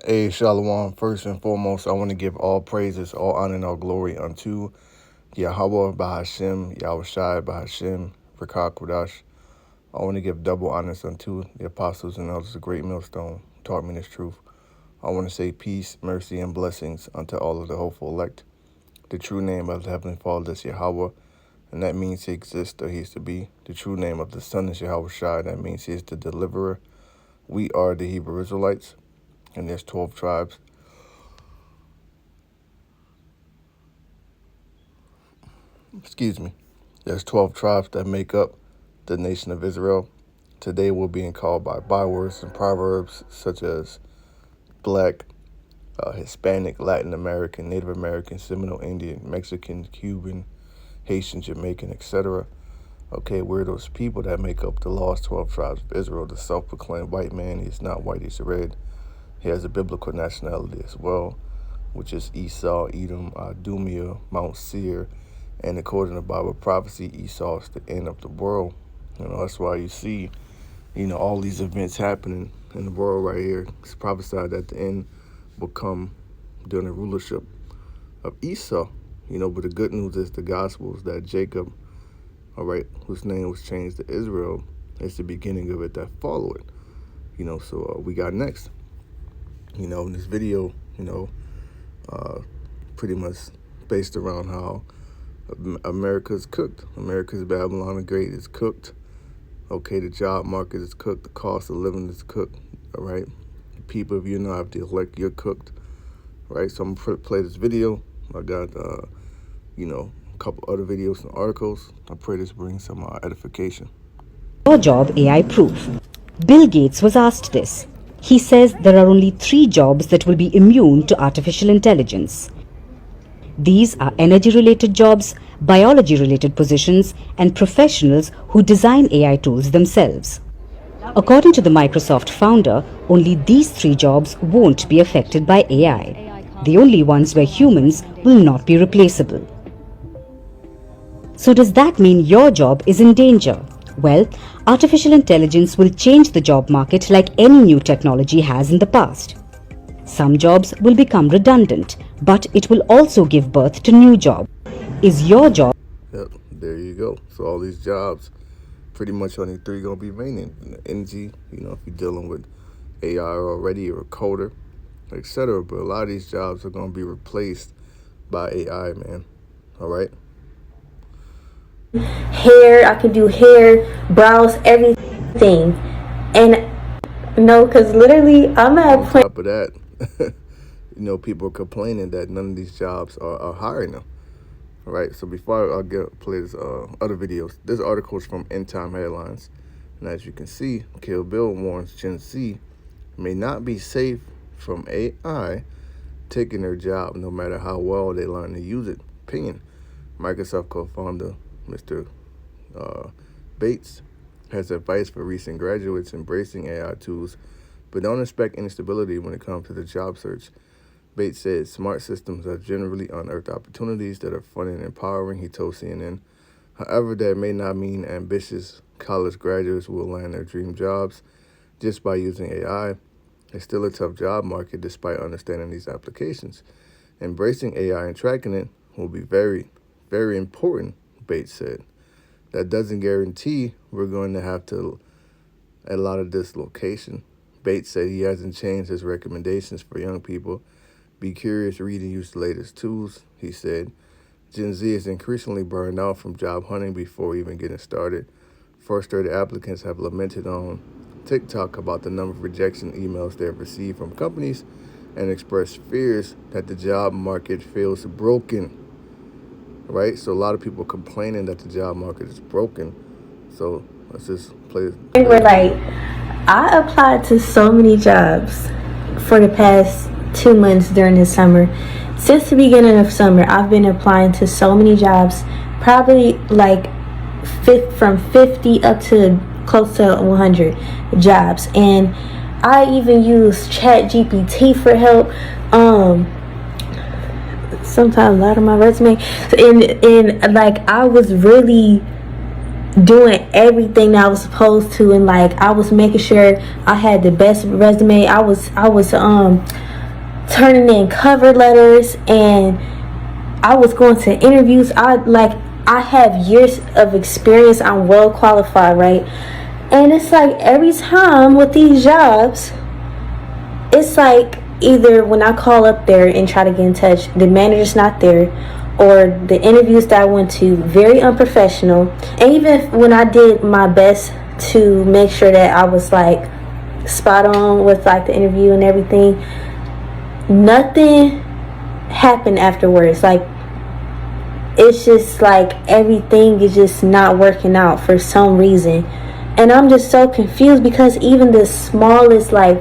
Hey, Shalom. First and foremost, I want to give all praises, all honor, and all glory unto Yahweh Bahashem, Yahweh Shai Bahashem, Rakah Kodash. I want to give double honors unto the apostles and elders of Great Millstone who taught me this truth. I want to say peace, mercy, and blessings unto all of the hopeful elect. The true name of the Heavenly Father is Yahweh, and that means he exists or he is to be. The true name of the Son is Yahweh Shai, that means he is the deliverer. We are the Hebrew Israelites, and there's 12 tribes. Excuse me. There's 12 tribes that make up the nation of Israel. Today we're being called by bywords and proverbs such as Black, Hispanic, Latin American, Native American, Seminole Indian, Mexican, Cuban, Haitian, Jamaican, etc. Okay, we're those people that make up the lost 12 tribes of Israel. The self-proclaimed white man, he's not white, he's red. He has a biblical nationality as well, which is Esau, Edom, Idumea, Mount Seir, and according to Bible prophecy, Esau is the end of the world. That's why you see, all these events happening in the world right here. It's prophesied that the end will come during the rulership of Esau. But the good news is the gospel is that Jacob, all right, whose name was changed to Israel, is the beginning of it that follow it. So we got next. In this video, pretty much based around how America's cooked. America's Babylon the Great is cooked. Okay, the job market is cooked. The cost of living is cooked. All right, people, if you're not the elect, you're cooked. Right, so I'm gonna play this video. I got, a couple other videos and articles. I pray this brings some edification. Your job AI proof? Bill Gates was asked this. He says there are only 3 jobs that will be immune to artificial intelligence. These are energy-related jobs, biology-related positions, and professionals who design AI tools themselves. According to the Microsoft founder, only these 3 jobs won't be affected by AI. The only ones where humans will not be replaceable. So does that mean your job is in danger? Well, artificial intelligence will change the job market like any new technology has in the past. Some jobs will become redundant, but it will also give birth to new jobs. Is your job? Yep, there you go. So all these jobs, pretty much only 3 gonna be remaining. In the energy, if you're dealing with AI already or a coder, etc. But a lot of these jobs are gonna be replaced by AI, man. All right. Hair, I can do hair, brows, everything. And no, because literally I'm at a On point. top of that, people are complaining that none of these jobs are hiring them. All right, so before I play this other videos, this article is from End Time Headlines. And as you can see, Kill Bill warns Gen Z may not be safe from AI taking their job no matter how well they learn to use it. Opinion. Microsoft co-founder Mr. Bates has advice for recent graduates embracing AI tools, but don't expect any stability when it comes to the job search. Bates said smart systems have generally unearthed opportunities that are fun and empowering, he told CNN. However, that may not mean ambitious college graduates will land their dream jobs just by using AI. It's still a tough job market despite understanding these applications. Embracing AI and tracking it will be very, very important, Bates said. That doesn't guarantee we're going to have a lot of dislocation. Bates said he hasn't changed his recommendations for young people. Be curious, read, and use the latest tools, he said. Gen Z is increasingly burned out from job hunting before even getting started. Frustrated applicants have lamented on TikTok about the number of rejection emails they have received from companies and expressed fears that the job market feels broken. Right? So a lot of people complaining that the job market is broken. So let's just play. Where like I applied to so many jobs for the past 2 months during the summer. Since the beginning of summer, I've been applying to so many jobs, probably like from 50 up to close to 100 jobs. And I even use ChatGPT for help. Sometimes a lot of my resume, and like I was really doing everything that I was supposed to, and like I was making sure I had the best resume. I was turning in cover letters, and I was going to interviews. I have years of experience. I'm well qualified, right? And it's like every time with these jobs, it's like either when I call up there and try to get in touch, the manager's not there, or the interviews that I went to, very unprofessional. And even when I did my best to make sure that I was like spot on with like the interview and everything, nothing happened afterwards. Like, it's just like everything is just not working out for some reason. And I'm just so confused, because even the smallest, like,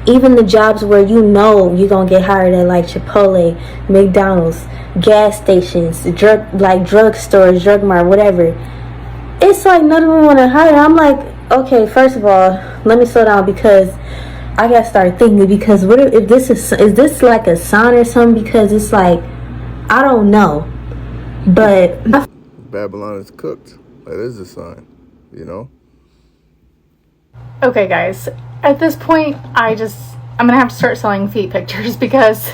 even the jobs where you know you're gonna get hired at, like Chipotle, McDonald's, gas stations, drugstores, drug mart, whatever, it's like none of them want to hire. I'm like, okay, first of all, let me slow down, because I gotta start thinking, because what if this is this like a sign or something? Because it's like, I don't know, but Babylon is cooked. That is a sign, you know? Okay, guys, at this point, I'm gonna have to start selling feet pictures, because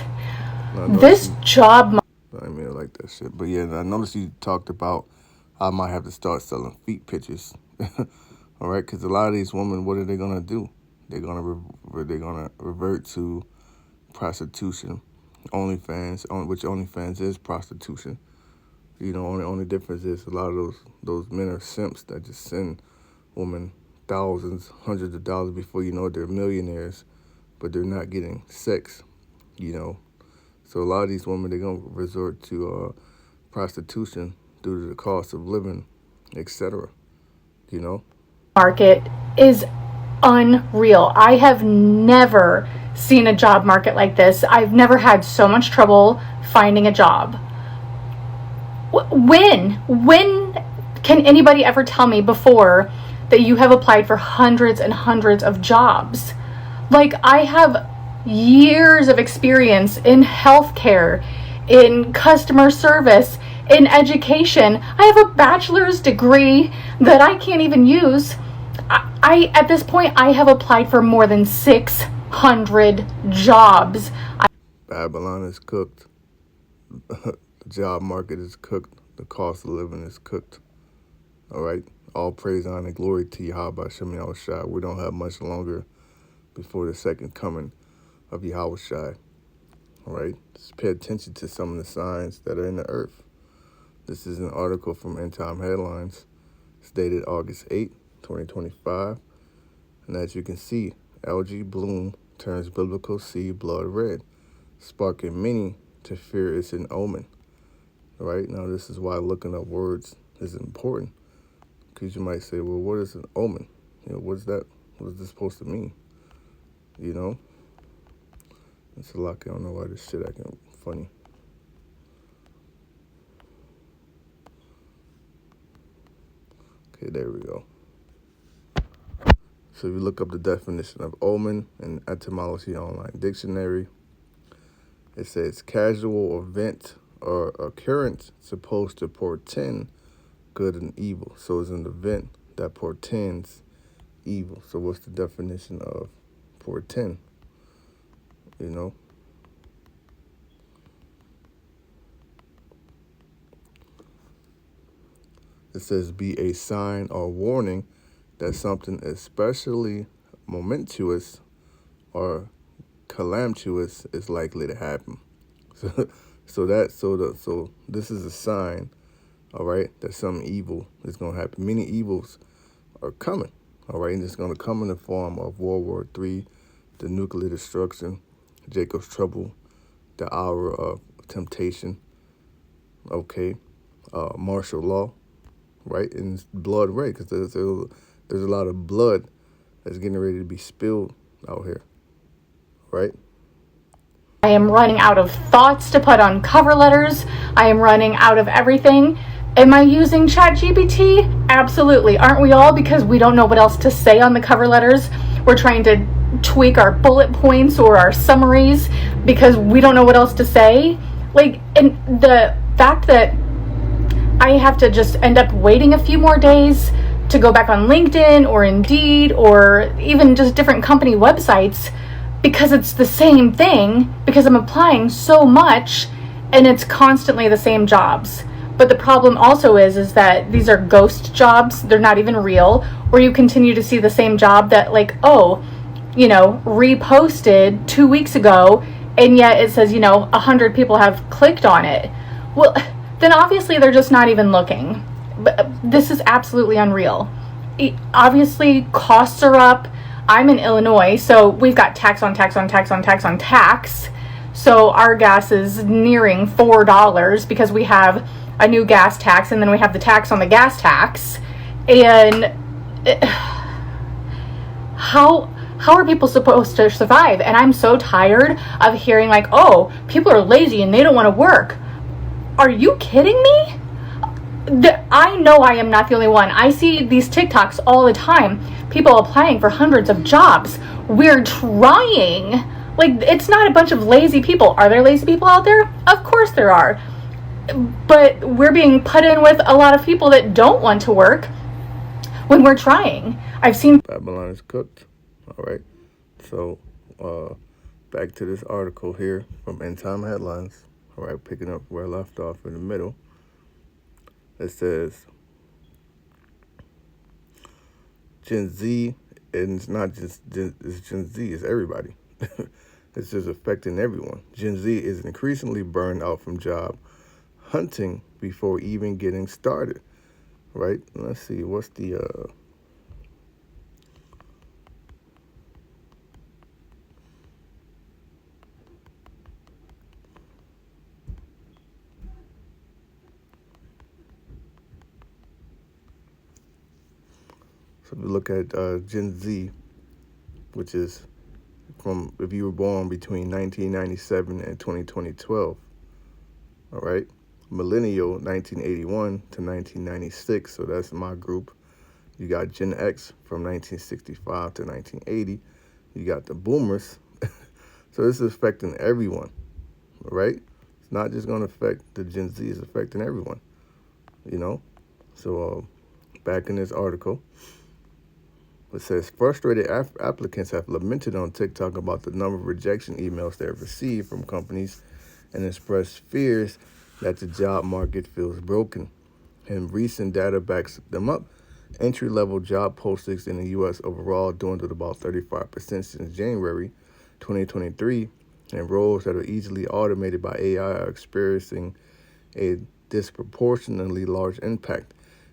this job. I mean, I like that shit. But yeah, I noticed you talked about I might have to start selling feet pictures. All right, because a lot of these women, what are they gonna do? They're gonna revert to prostitution, OnlyFans, which OnlyFans is prostitution. You know, only difference is a lot of those men are simps that just send women thousands, hundreds of dollars before you know it, they're millionaires, but they're not getting sex, you know. So a lot of these women, they're going to resort to prostitution due to the cost of living, etc., you know. Market is unreal. I have never seen a job market like this. I've never had so much trouble finding a job. When can anybody ever tell me before that you have applied for hundreds and hundreds of jobs? Like, I have years of experience in healthcare, in customer service, in education. I have a bachelor's degree that I can't even use. I at this point, I have applied for more than 600 jobs. Babylon is cooked. The job market is cooked. The cost of living is cooked. All right? All praise, honor, and glory to Yahweh Shem Yahushua. We don't have much longer before the second coming of Yahushua. All right? Just pay attention to some of the signs that are in the earth. This is an article from End Time Headlines. It's dated August 8, 2025. And as you can see, algae bloom turns biblical seed blood red, sparking many to fear it's an omen. All right? Now, this is why looking up words is important. Because you might say, well, what is an omen? You know, what's that? What is this supposed to mean? You know? It's a lot. I don't know why this shit acting funny. Okay, there we go. So if you look up the definition of omen in Etymology Online Dictionary, it says casual event or occurrence supposed to portend good and evil. So it's an event that portends evil. So what's the definition of portend? You know? It says be a sign or warning that something especially momentous or calamitous is likely to happen. So this is a sign, all right, that something evil is going to happen. Many evils are coming, all right, and it's going to come in the form of World War III, the nuclear destruction, Jacob's trouble, the hour of temptation, okay, martial law, right, and blood red, because there's a lot of blood that's getting ready to be spilled out here, right? I am running out of thoughts to put on cover letters. I am running out of everything. Am I using ChatGPT? Absolutely. Aren't we all? Because we don't know what else to say on the cover letters. We're trying to tweak our bullet points or our summaries because we don't know what else to say. Like, and the fact that I have to just end up waiting a few more days to go back on LinkedIn or Indeed or even just different company websites because it's the same thing, because I'm applying so much and it's constantly the same jobs. But the problem also is that these are ghost jobs. They're not even real. Or you continue to see the same job that, like, oh, reposted 2 weeks ago, and yet it says, 100 people have clicked on it. Well, then obviously they're just not even looking. But this is absolutely unreal. Obviously, costs are up. I'm in Illinois, so we've got tax on tax on tax on tax on tax. So our gas is nearing $4 because we have a new gas tax, and then we have the tax on the gas tax. And how are people supposed to survive? And I'm so tired of hearing like, oh, people are lazy and they don't want to work. Are you kidding me? I know I am not the only one. I see these TikToks all the time. People applying for hundreds of jobs. We're trying. Like, it's not a bunch of lazy people. Are there lazy people out there? Of course there are. But we're being put in with a lot of people that don't want to work when we're trying. I've seen Babylon is cooked. All right. So, back to this article here from End Time Headlines. All right, picking up where I left off in the middle. It says Gen Z, and it's not just it's Gen Z, it's everybody. It's just affecting everyone. Gen Z is increasingly burned out from job hunting before even getting started. Right? Let's see, what's the so if we look at Gen Z, which is from if you were born between 1997 and 2012, all right? Millennial, 1981 to 1996, so that's my group. You got Gen X from 1965 to 1980. You got the boomers. So this is affecting everyone, all right? It's not just going to affect the Gen Z, it's affecting everyone, So back in this article, it says frustrated applicants have lamented on TikTok about the number of rejection emails they have received from companies and expressed fears that the job market feels broken. And recent data backs them up. Entry-level job postings in the U.S. overall dwindled about 35% since January 2023, and roles that are easily automated by AI are experiencing a disproportionately large impact.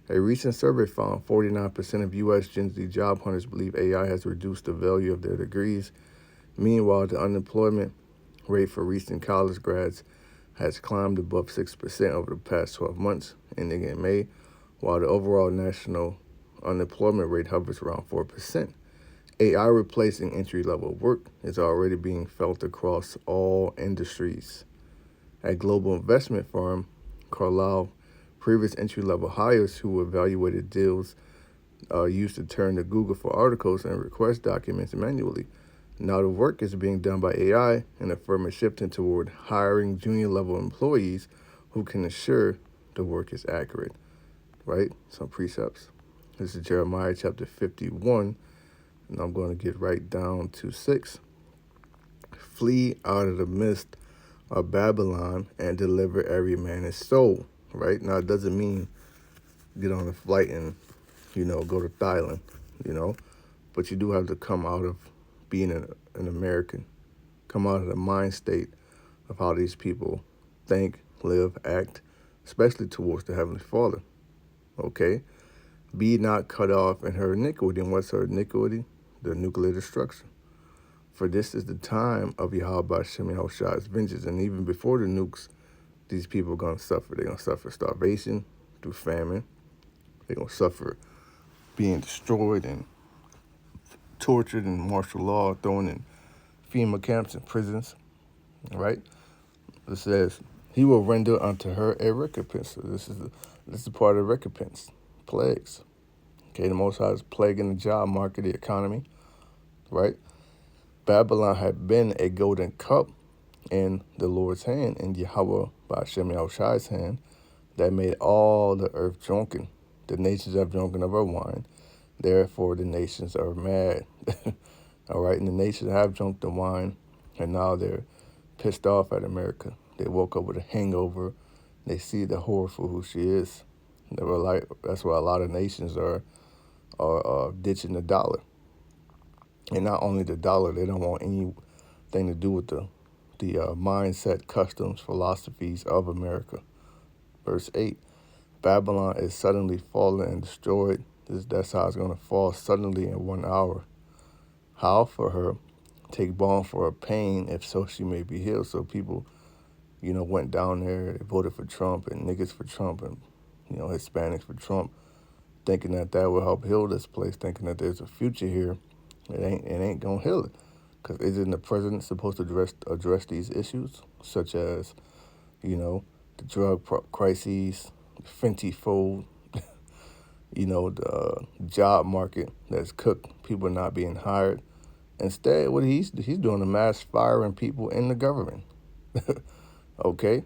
A recent survey found 49% of U.S. Gen Z job hunters believe AI has reduced the value of their degrees. Meanwhile, the unemployment rate for recent college grads has climbed above 6% over the past 12 months, ending in May, while the overall national unemployment rate hovers around 4%. AI replacing entry-level work is already being felt across all industries. At global investment firm Carlyle, previous entry-level hires who evaluated deals used to turn to Google for articles and request documents manually. Now the work is being done by AI, and the firm is shifting toward hiring junior-level employees who can ensure the work is accurate. Right? Some precepts. This is Jeremiah chapter 51, and I'm going to get right down to 6. Flee out of the midst of Babylon and deliver every man his soul. Right? Now, it doesn't mean get on a flight and, go to Thailand, but you do have to come out of being an American, come out of the mind state of how these people think, live, act, especially towards the Heavenly Father. Okay? Be not cut off in her iniquity. And what's her iniquity? The nuclear destruction. For this is the time of Yahweh Shem Yahushua's vengeance. And even before the nukes, these people are going to suffer. They're going to suffer starvation through famine. They're going to suffer being destroyed and tortured in martial law, thrown in FEMA camps and prisons. All right? It says, he will render unto her a recompense. So this is part of the recompense. Plagues. Okay, the Most High is plaguing the job market, the economy. Right? Babylon had been a golden cup in the Lord's hand, in Yahweh by Shem Yahushua's hand, that made all the earth drunken. The nations have drunken of her wine. Therefore, the nations are mad. All right, and the nation have drunk the wine, and now they're pissed off at America. They woke up with a hangover. They see the horror for who she is. They were like, that's why a lot of nations are ditching the dollar, and not only the dollar, they don't want anything to do with the mindset, customs, philosophies of America. Verse 8, Babylon is suddenly fallen and destroyed. That's how it's going to fall suddenly in 1 hour. How for her? Take balm for her pain, if so she may be healed. So people, went down there, they voted for Trump, and niggas for Trump, and, Hispanics for Trump, thinking that will help heal this place, thinking that there's a future here. It ain't going to heal it. Because isn't the president supposed to address these issues, such as, the drug crises, Fenty fold, the job market that's cooked, people not being hired. Instead, what he's doing a mass firing people in the government. Okay,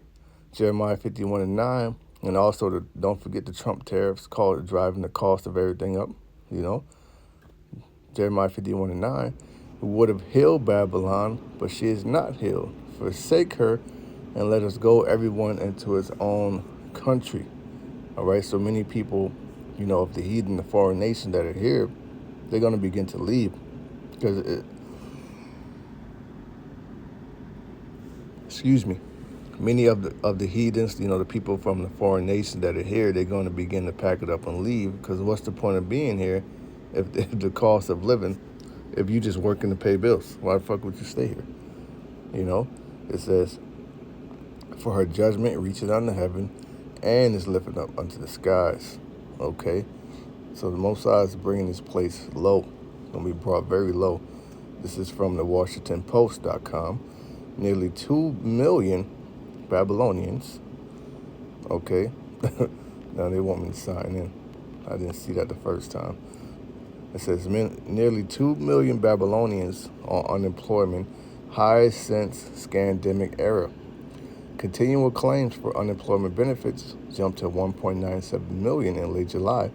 Jeremiah 51:9, and also don't forget the Trump tariffs, driving the cost of everything up. Jeremiah 51:9, who would have healed Babylon, but she is not healed. Forsake her, and let us go everyone into his own country. All right, so many people, of the heathen, the foreign nations that are here, they're going to begin to leave because, many of the heathens, the people from the foreign nations that are here, they're going to begin to pack it up and leave. Because what's the point of being here if the cost of living, if you just working to pay bills? Why the fuck would you stay here? It says, for her judgment reaches unto heaven and is lifted up unto the skies. Okay, so the Most High is bringing this place low. It's going to be brought very low. This is from the WashingtonPost.com. Nearly 2 million Babylonians. Okay, now they want me to sign in. I didn't see that the first time. It says nearly 2 million Babylonians on unemployment, highest since Scandemic era. Continual claims for unemployment benefits jumped to 1.97 million in late July,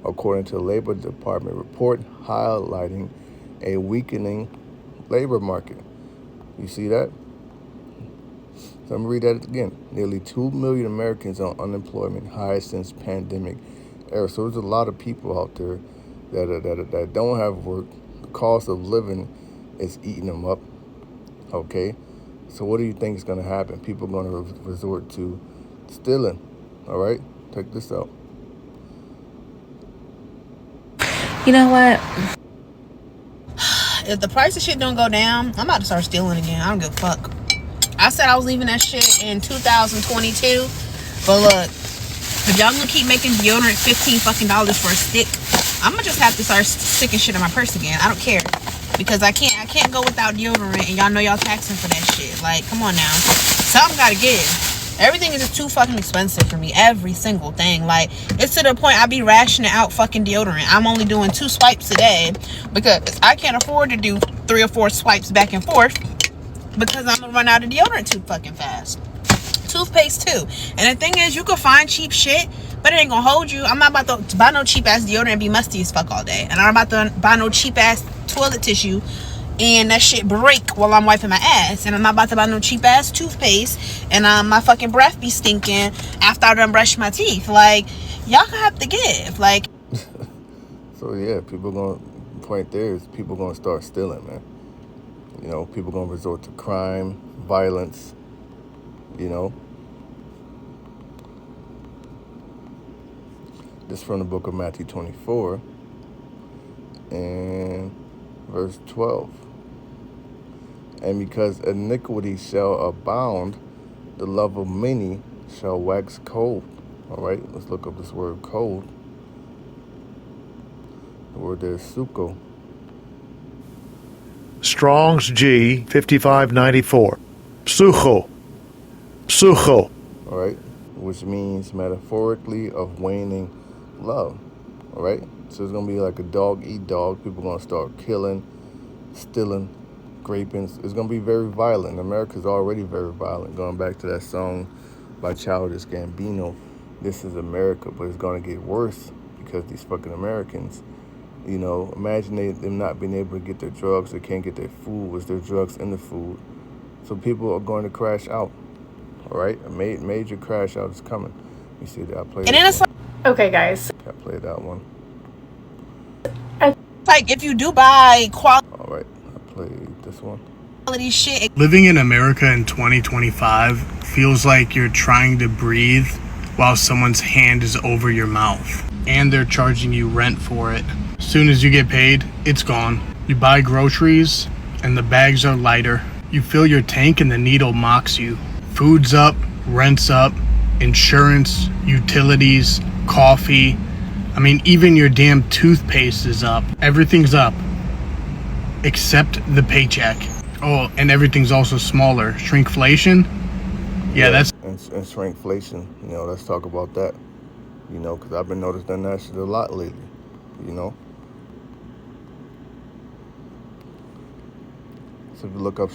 according to the Labor Department report highlighting a weakening labor market. You see that? So I'm going to read that again. Nearly 2 million Americans on unemployment, highest since pandemic era. So there's a lot of people out there that don't have work. The cost of living is eating them up. Okay? So what do you think is going to happen? People are going to resort to stealing. All right? Check this out. You know what? If the price of shit don't go down, I'm about to start stealing again. I don't give a fuck. I said I was leaving that shit in 2022. But look, if y'all gonna keep making deodorant $15 for a stick, I'm gonna just have to start sticking shit in my purse again. I don't care. Because I can't go without deodorant, and y'all know y'all taxing for that shit. Like, come on now. Something gotta give. Everything is just too fucking expensive for me. Every single thing. Like, it's to the point I be rationing out fucking deodorant. I'm only doing 2 swipes a day because I can't afford to do 3 or 4 swipes back and forth because I'm gonna run out of deodorant too fucking fast. Toothpaste too. And the thing is, you can find cheap shit, but it ain't gonna hold you. I'm not about to buy no cheap ass deodorant and be musty as fuck all day. And I'm about to buy no cheap ass toilet tissue and that shit break while I'm wiping my ass. And I'm not about to buy no cheap ass toothpaste and my fucking breath be stinking after I done brush my teeth. Like, y'all gonna have to give. Like, so yeah, the point there is people gonna start stealing, man. People gonna resort to crime, violence. This is from the book of Matthew 24 and verse 12. And because iniquity shall abound, the love of many shall wax cold. All right, let's look up this word cold. The word there is suko. Strong's G 5594. Psucho. Psucho. All right, which means metaphorically of waning love. All right, so it's gonna be like a dog eat dog. People gonna start killing, stealing, raping. It's gonna be very violent. America's already very violent. Going back to that song by Childish Gambino, "This is America," but it's gonna get worse because these fucking Americans You know, imagine them not being able to get their drugs. They can't get their food. Was their drugs in the food? So people are going to crash out. All right, a major crash out is coming. You see that? I played. And then it's Okay, guys. I played that one. like if you do buy All right, I played this one. quality shit. Living in America in 2025 feels like you're trying to breathe while someone's hand is over your mouth. And they're charging you rent for it. As soon as you get paid, it's gone. You buy groceries and the bags are lighter. You fill your tank and the needle mocks you. Food's up, rent's up, insurance, utilities, coffee. I mean, even your damn toothpaste is up. Everything's up. Except the paycheck. Oh, and everything's also smaller. Shrinkflation? Yeah, that's... And shrinkflation, you know, let's talk about that. You know, because I've been noticing that shit a lot lately, you know. So if you look up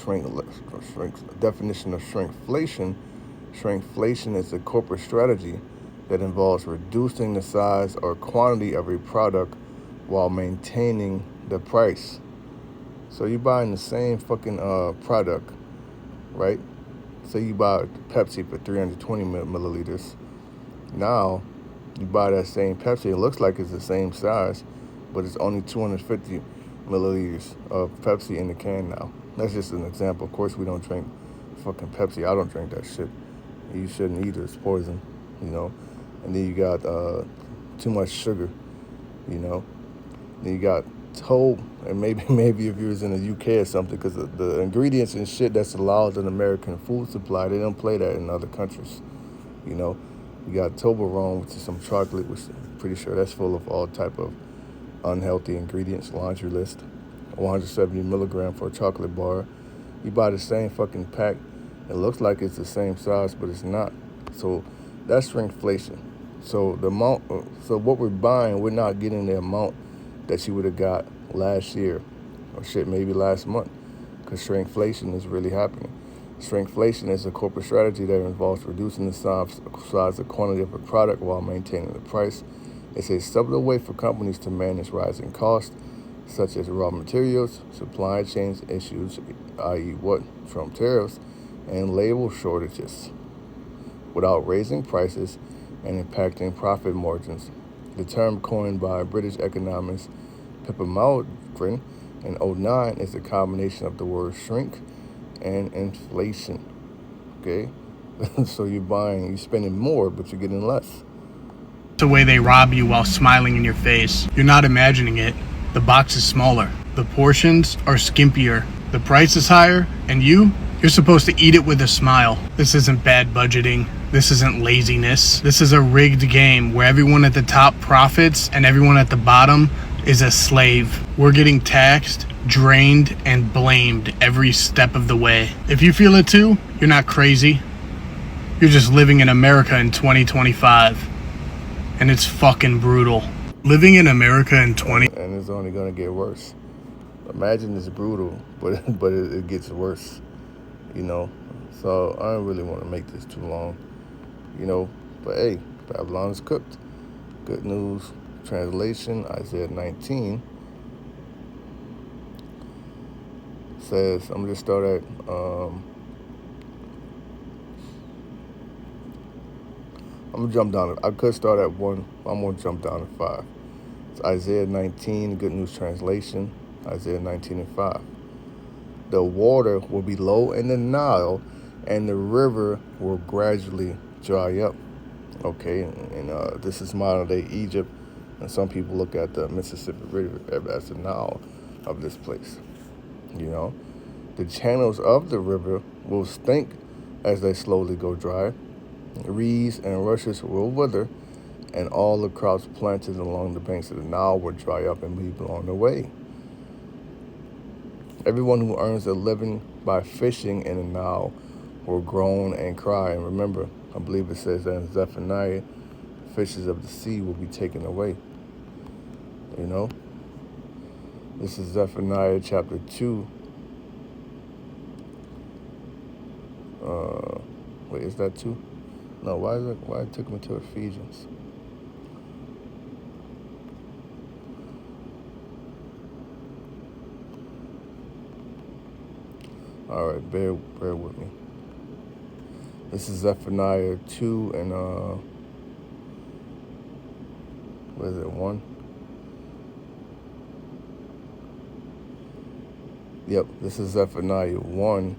definition of shrinkflation, shrinkflation is a corporate strategy that involves reducing the size or quantity of a product while maintaining the price. So you're buying the same fucking product, right? Say you buy Pepsi for 320 milliliters. Now, you buy that same Pepsi, it looks like it's the same size, but it's only 250 milliliters of Pepsi in the can now. That's just an example. Of course, we don't drink fucking Pepsi. I don't drink that shit. You shouldn't either. It's poison, you know. And then you got too much sugar, you know. Then you got toll, and maybe if you was in the UK or something, because the ingredients and shit that's allowed in American food supply, they don't play that in other countries, you know. You got Toblerone, which is some chocolate, which I'm pretty sure that's full of all type of unhealthy ingredients, laundry list. 170 milligram for a chocolate bar. You buy the same fucking pack. It looks like it's the same size, but it's not. So that's shrinkflation. So the amount, so what we're buying, we're not getting the amount that you would have got last year, or shit, maybe last month, because shrinkflation is really happening. Shrinkflation is a corporate strategy that involves reducing the size or quantity of a product while maintaining the price. It's a subtle way for companies to manage rising costs, such as raw materials, supply chains issues, i.e. what? Trump tariffs, and labor shortages, without raising prices and impacting profit margins. The term coined by British economist Pippa Malmgren in 2009 is a combination of the word shrink and inflation, okay? So you're spending more, but you're getting less. the way they rob you while smiling in your face. You're not imagining it. The box is smaller. The portions are skimpier. The price is higher, and you're supposed to eat it with a smile. This isn't bad budgeting. This isn't laziness. This is a rigged game where everyone at the top profits and everyone at the bottom is a slave. We're getting taxed, drained, and blamed every step of the way. If you feel it too, you're not crazy. You're just living in America in 2025. And it's fucking brutal. Living in America in And it's only gonna get worse. Imagine it's brutal, but it gets worse, you know. So I don't really want to make this too long, you know. But hey, Babylon is cooked. Good news translation, Isaiah 19 says, I'm gonna start at I'm gonna jump down. I could start at 1. I'm gonna jump down to 5. It's Isaiah 19, Good News Translation, Isaiah 19 and 5. The water will be low in the Nile, and the river will gradually dry up. Okay, and this is modern day Egypt, and some people look at the Mississippi River as the Nile of this place. You know, the channels of the river will stink as they slowly go dry. Reeds and rushes will wither, and all the crops planted along the banks of the Nile will dry up and be blown away. Everyone who earns a living by fishing in the Nile will groan and cry. And remember, I believe it says that in Zephaniah, fishes of the sea will be taken away. You know? This is Zephaniah chapter 2. Wait, is that 2? No, why it took me to Ephesians? All right, bear with me. This is Zephaniah 2 and what is it, 1? Yep, this is Zephaniah 1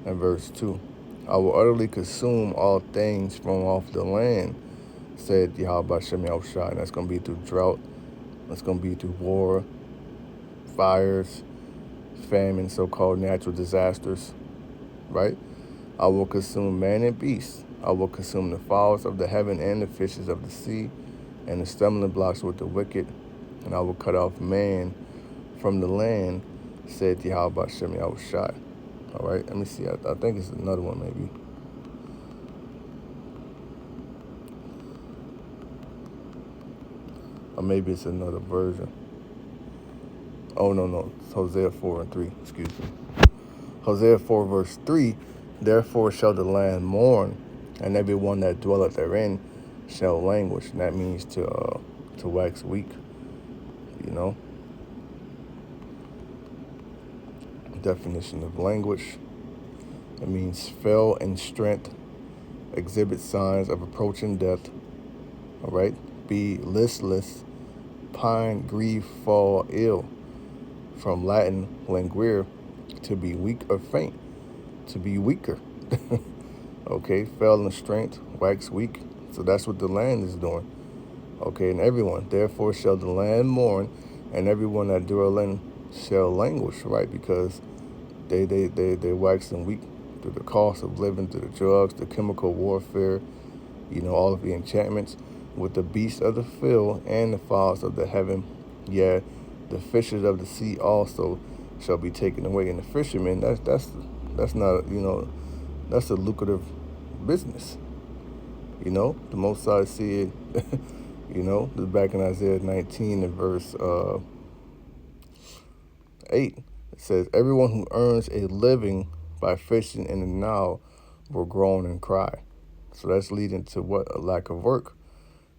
and verse 2. I will utterly consume all things from off the land, said Yahweh Shem Yahushua. And that's going to be through drought. That's going to be through war, fires, famine, so-called natural disasters, right? I will consume man and beast. I will consume the fowls of the heaven and the fishes of the sea, and the stumbling blocks with the wicked. And I will cut off man from the land, said Yahweh Shem Yahushua. All right, let me see. I think it's another one maybe. Or maybe it's another version. Oh, no. It's Hosea 4 and 3. Excuse me. Hosea 4 verse 3. Therefore shall the land mourn, and every one that dwelleth therein shall languish. And that means to wax weak, you know. Definition of languish. It means fail in strength, exhibit signs of approaching death. All right. Be listless, pine, grieve, fall ill. From Latin languire, to be weak or faint, to be weaker. Okay, fell in strength, wax weak. So that's what the land is doing. Okay, and everyone, therefore shall the land mourn, and everyone that dwell in shall languish, right? Because they're waxing weak through the cost of living, through the drugs, the chemical warfare, you know, all of the enchantments, with the beasts of the field and the fowls of the heaven. Yeah, the fishes of the sea also shall be taken away. And the fishermen, that's not, you know, that's a lucrative business. You know, the Most High said, you know, this back in Isaiah 19 and verse 8, it says, everyone who earns a living by fishing in the Nile will groan and cry. So that's leading to what? A lack of work.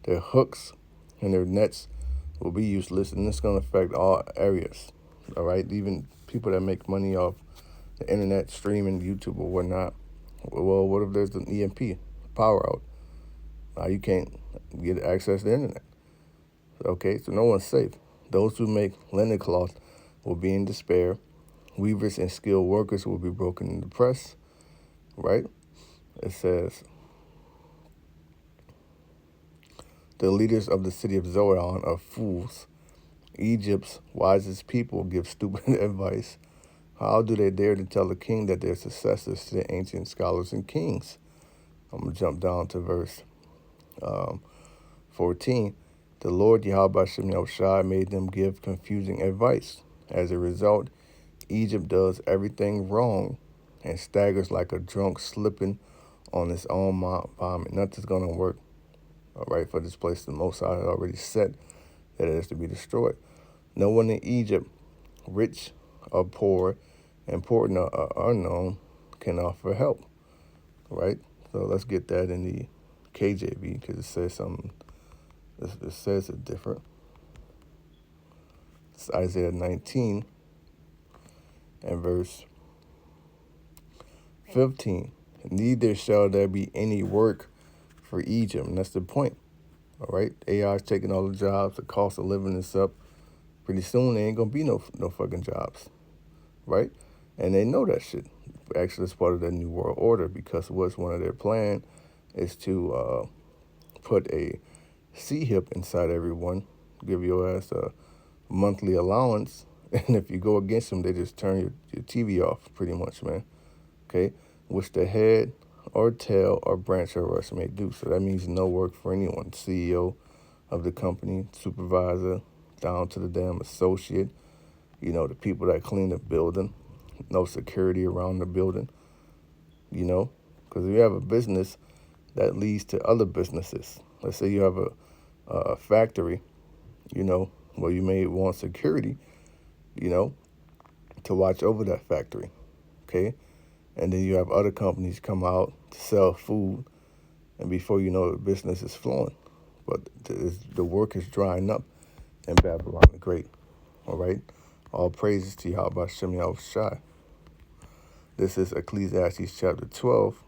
Their hooks and their nets will be useless, and it's going to affect all areas. All right, even people that make money off the internet, streaming, YouTube or whatnot. Well, what if there's an EMP, power out? Now you can't get access to the internet. Okay, so no one's safe. Those who make linen cloth will be in despair. Weavers and skilled workers will be broken in the press. Right? It says, the leaders of the city of Zoan are fools. Egypt's wisest people give stupid advice. How do they dare to tell the king that they're successors to the ancient scholars and kings? I'm going to jump down to verse 14. The Lord Yahweh Shem Yahushua made them give confusing advice. As a result, Egypt does everything wrong and staggers like a drunk slipping on its own vomit. Nothing's going to work, all right, for this place. The Most High had already said that it is to be destroyed. No one in Egypt, rich or poor, important or unknown, can offer help, right? So let's get that in the KJV because it says something. It says it different. It's Isaiah 19 and verse 15. Neither shall there be any work for Egypt. And that's the point. All right. AI is taking all the jobs. The cost of living is up. Pretty soon there ain't gonna be no fucking jobs. Right? And they know that shit. Actually, it's part of the New World Order because what's one of their plan is to put a C-hip inside everyone, give your ass a monthly allowance, and if you go against them, they just turn your TV off, pretty much, man. Okay? Which the head or tail or branch of us may do. So that means no work for anyone. CEO of the company, supervisor, down to the damn associate, you know, the people that clean the building, no security around the building, you know, because if you have a business that leads to other businesses, let's say you have a factory, you know, well, you may want security, you know, to watch over that factory, okay? And then you have other companies come out to sell food, and before you know it, business is flowing. But the work is drying up in Babylon the Great, all right? All praises to Yahweh Shem Yahushua. This is Ecclesiastes chapter 12.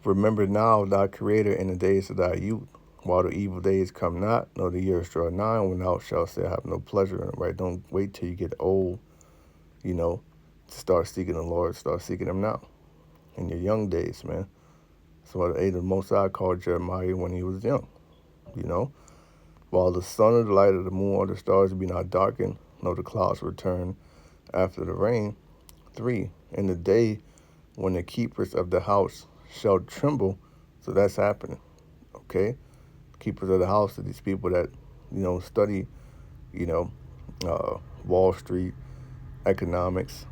Remember now thy Creator in the days of thy youth, while the evil days come not, nor the years draw nigh, when thou shalt say, I have no pleasure in it, right? Don't wait till you get old, to start seeking the Lord. Start seeking him now, in your young days, man. That's what the Most High called Jeremiah when he was young, While the sun or the light of the moon or the stars be not darkened, nor the clouds return after the rain. 3, in the day when the keepers of the house shall tremble. So that's happening, okay? Keepers of the house are these people that, study, Wall Street, economics,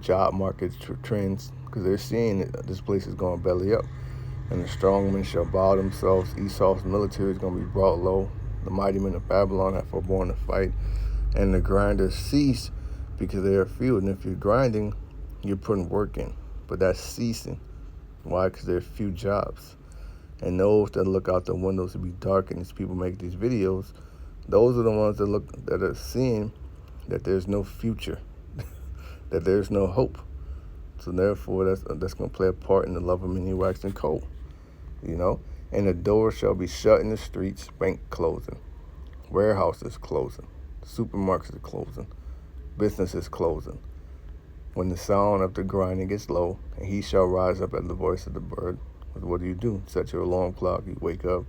job markets, trends, because they're seeing that this place is going belly up. And the strong men shall bow themselves. Esau's military is going to be brought low. The mighty men of Babylon have forborne to fight. And the grinders cease because they are few. And if you're grinding, you're putting work in. But that's ceasing. Why? Because there are few jobs. And those that look out the windows to be dark, and these people make these videos, those are the ones that are seeing that there's no future, that there's no hope. So therefore, that's going to play a part in the love of many waxing cold, And the doors shall be shut in the streets, bank closing, warehouses closing, supermarkets are closing, businesses closing. When the sound of the grinding gets low, and he shall rise up at the voice of the bird. What do? Set your alarm clock, you wake up,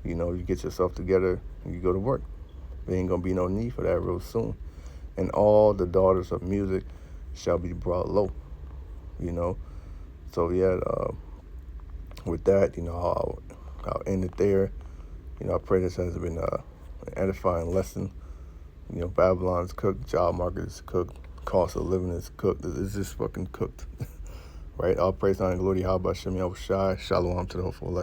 you get yourself together, and you go to work. There ain't going to be no need for that real soon. And all the daughters of music shall be brought low, So, yeah, with that, I'll end it there. I pray this has been an edifying lesson. Babylon's cooked, job market is cooked, cost of living is cooked. It's just fucking cooked. Right? All praise, honor, and glory, Yahweh, Shem, Yahweh Shai. Shalom to the whole elect.